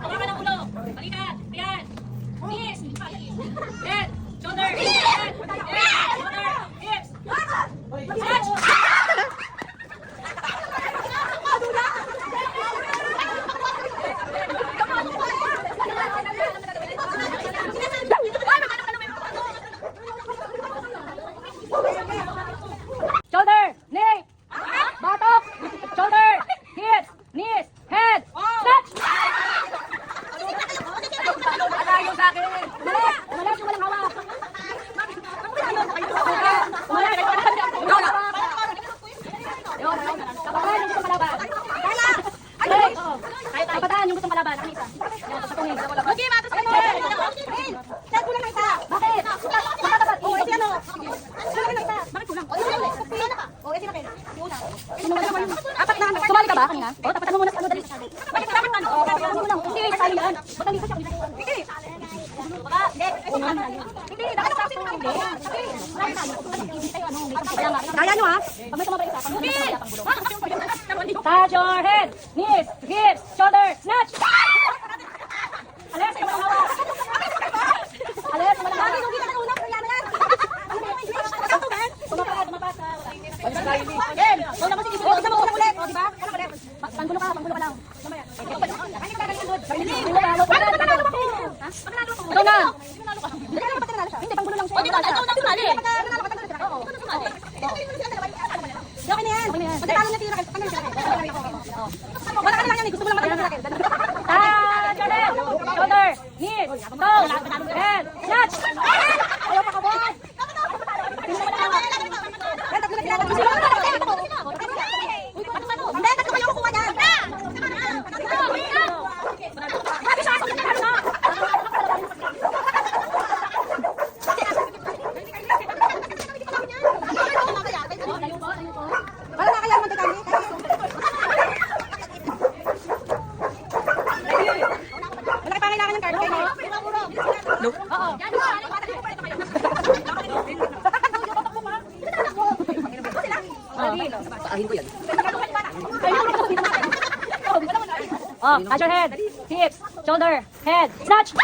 Hawakan ang ulo. Balikan. Ayan. Knees. Head. Shoulder. Head. Shoulder. Hips. Stretch. Shoulder, knee, batok, shoulder, hips, knees, head, stretch! Malayo sa akin. Umalis! Umalis yung walang hawak. Umalis! Kapatan yung gustong malaban. Kapatan yung gustong malaban. Ang isa. Okay, matas ka mo. Tag ko lang na isa. Bakit? Oo, ito yan o. Bakit kulang? Oo, ito na kayo. Apat na. Sumali ka ba kanina? Oo, tapatan mo muna sa ano dali. Bakit ka dapat ano? Tapatan mo lang. Hindi, sali yan. Ba't dito siya? Hindi. Hindi, dapat sa akin hindi. Kaya nyo ha? Pag may sumabay isa, pag may sumabay pang bulong. Touch your head, knees, hips, shoulder, snatch! Alis, yung walang hawak. Alis, yung walang hawak. Tumapas. Game! Una mo sige, isa mo una ulit. O, diba? Una ulit. Panggulo ka lang. Mamaya. Ito na. Hindi, panggulo lang siya. O, di ba? Ito na sumali. Okay na yan. Magkatalo na tira. Wala ka na lang yan. Gusto mo lang matalo na tira. Shoulder, knees, toes, head, snatch! Ayaw pa ka, boy! Hindi, tatlo kayo kukuha niyan. Wala na kaya naman ito kami. Wala ka pangailangan ng card kayo. Nope. Oo. Paahin ko yan. Oh, touch your head, hips, shoulder, head, snatch!